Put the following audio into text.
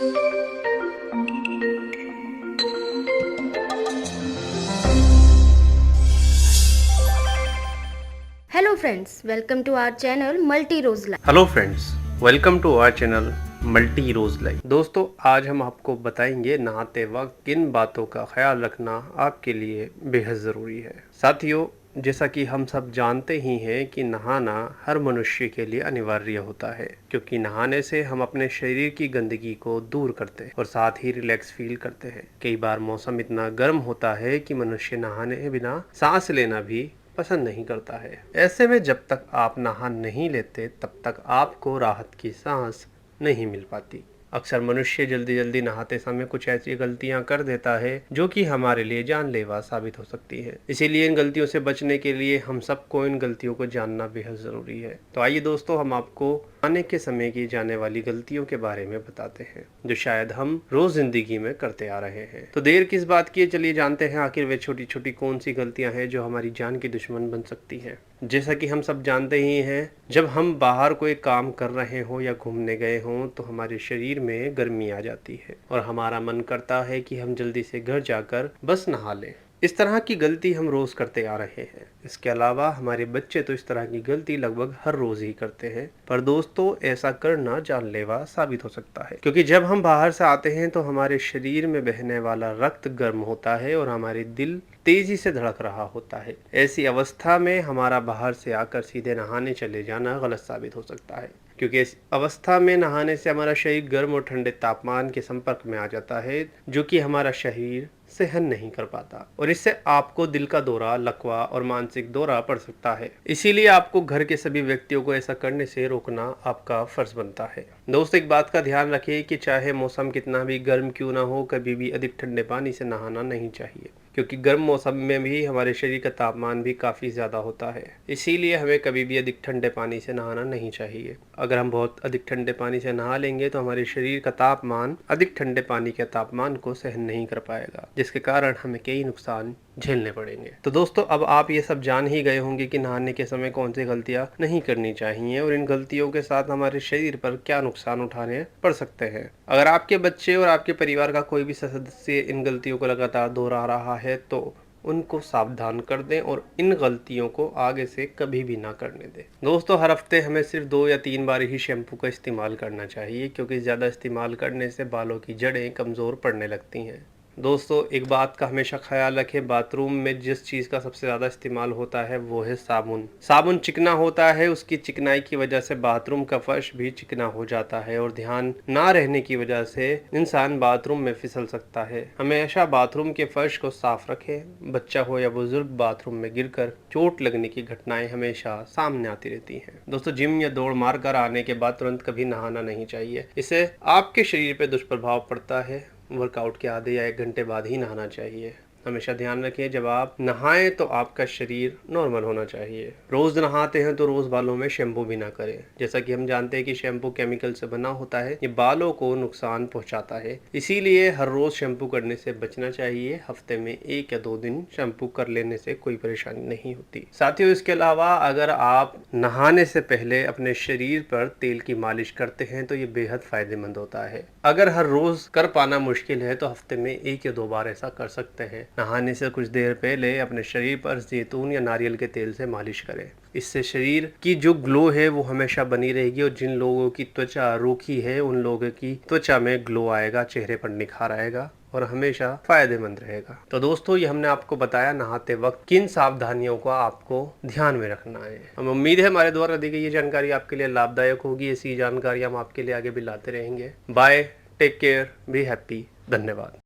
Hello friends, welcome to our channel Multi Rose Life. Hello friends, welcome to our channel multi rose life. दोस्तों, आज हम आपको बताएंगे नहाते वक्त किन बातों का ख्याल रखना आपके लिए बेहद ज़रूरी है। साथियों, जैसा कि हम सब जानते ही हैं कि नहाना हर मनुष्य के लिए अनिवार्य होता है, क्योंकि नहाने से हम अपने शरीर की गंदगी को दूर करते हैं और साथ ही रिलैक्स फील करते हैं। कई बार मौसम इतना गर्म होता है कि मनुष्य नहाने के बिना सांस लेना भी पसंद नहीं करता है। ऐसे में जब तक आप नहा नहीं लेते तब तक आपको राहत की सांस नहीं मिल पाती। अक्सर मनुष्य जल्दी जल्दी नहाते समय कुछ ऐसी गलतियां कर देता है जो कि हमारे लिए जानलेवा साबित हो सकती है। इसीलिए इन गलतियों से बचने के लिए हम सबको इन गलतियों को जानना बेहद ज़रूरी है। तो आइए दोस्तों, हम आपको आने के समय की जाने वाली गलतियों के बारे में बताते हैं जो शायद हम रोज जिंदगी में करते आ रहे हैं। तो देर किस बात की है, चलिए जानते हैं आखिर वे छोटी छोटी कौन सी गलतियां हैं जो हमारी जान की दुश्मन बन सकती हैं। जैसा कि हम सब जानते ही हैं, जब हम बाहर कोई काम कर रहे हों या घूमने गए हों तो हमारे शरीर में गर्मी आ जाती है और हमारा मन करता है कि हम जल्दी से घर जाकर बस नहा लें। इस तरह की गलती हम रोज़ करते आ रहे हैं। इसके अलावा हमारे बच्चे तो इस तरह की गलती लगभग हर रोज़ ही करते हैं। पर दोस्तों, ऐसा करना जानलेवा साबित हो सकता है, क्योंकि जब हम बाहर से आते हैं तो हमारे शरीर में बहने वाला रक्त गर्म होता है और हमारे दिल तेजी से धड़क रहा होता है। ऐसी अवस्था में हमारा बाहर से आकर सीधे नहाने चले जाना गलत साबित हो सकता है, क्योंकि इस अवस्था में नहाने से हमारा शरीर गर्म और ठंडे तापमान के संपर्क में आ जाता है, जो कि हमारा शरीर सहन नहीं कर पाता और इससे आपको दिल का दौरा, लकवा और मानसिक दौरा पड़ सकता है। इसीलिए आपको घर के सभी व्यक्तियों को ऐसा करने से रोकना आपका फर्ज बनता है। दोस्त, एक बात का ध्यान रखिए कि चाहे मौसम कितना भी गर्म क्यों ना हो, कभी भी अधिक ठंडे पानी से नहाना नहीं चाहिए, क्योंकि गर्म मौसम में भी हमारे शरीर का तापमान भी काफ़ी ज़्यादा होता है। इसीलिए हमें कभी भी अधिक ठंडे पानी से नहाना नहीं चाहिए। अगर हम बहुत अधिक ठंडे पानी से नहा लेंगे तो हमारे शरीर का तापमान अधिक ठंडे पानी के तापमान को सहन नहीं कर पाएगा, जिसके कारण हमें कई नुकसान झेलने पड़ेंगे। तो दोस्तों, अब आप ये सब जान ही गए होंगे कि नहाने के समय कौन सी गलतियां नहीं करनी चाहिए और इन गलतियों के साथ हमारे शरीर पर क्या नुकसान उठाने पड़ सकते हैं। अगर आपके बच्चे और आपके परिवार का कोई भी सदस्य इन गलतियों को लगातार दोहरा रहा है तो उनको सावधान कर दें और इन गलतियों को आगे से कभी भी ना करने दें। दोस्तों, हर हफ्ते हमें सिर्फ 2 या 3 बार ही शैम्पू का इस्तेमाल करना चाहिए, क्योंकि ज़्यादा इस्तेमाल करने से बालों की जड़ें कमज़ोर पड़ने लगती हैं। दोस्तों, एक बात का हमेशा ख्याल रखें, बाथरूम में जिस चीज़ का सबसे ज़्यादा इस्तेमाल होता है वो है साबुन। साबुन चिकना होता है, उसकी चिकनाई की वजह से बाथरूम का फर्श भी चिकना हो जाता है और ध्यान ना रहने की वजह से इंसान बाथरूम में फिसल सकता है। हमेशा बाथरूम के फर्श को साफ रखें। बच्चा हो या बुजुर्ग, बाथरूम में गिरकर चोट लगने की घटनाएं हमेशा सामने आती रहती हैं। दोस्तों, जिम या दौड़ मार कर आने के बाद तुरंत कभी नहाना नहीं चाहिए। इससे आपके शरीर पर दुष्प्रभाव पड़ता है। वर्कआउट के आधे या 1 घंटे बाद ही नहाना चाहिए। हमेशा ध्यान रखें, जब आप नहाएं तो आपका शरीर नॉर्मल होना चाहिए। रोज़ नहाते हैं तो रोज़ बालों में शैम्पू भी ना करें। जैसा कि हम जानते हैं कि शैम्पू केमिकल से बना होता है, ये बालों को नुकसान पहुंचाता है। इसीलिए हर रोज़ शैम्पू करने से बचना चाहिए। हफ्ते में 1 या 2 दिन शैम्पू कर लेने से कोई परेशानी नहीं होती। साथियों, इसके अलावा अगर आप नहाने से पहले अपने शरीर पर तेल की मालिश करते हैं तो ये बेहद फ़ायदेमंद होता है। अगर हर रोज़ कर पाना मुश्किल है तो हफ्ते में 1 या 2 बार ऐसा कर सकते हैं। नहाने से कुछ देर पहले अपने शरीर पर जैतून या नारियल के तेल से मालिश करें। इससे शरीर की जो ग्लो है वो हमेशा बनी रहेगी और जिन लोगों की त्वचा रूखी है उन लोगों की त्वचा में ग्लो आएगा, चेहरे पर निखार आएगा और हमेशा फायदेमंद रहेगा। तो दोस्तों, ये हमने आपको बताया नहाते वक्त किन सावधानियों को आपको ध्यान में रखना है। हम उम्मीद है हमारे द्वारा दी गई ये जानकारी आपके लिए लाभदायक होगी। ऐसी जानकारी हम आपके लिए आगे भी लाते रहेंगे। Bye, take care, be happy. धन्यवाद।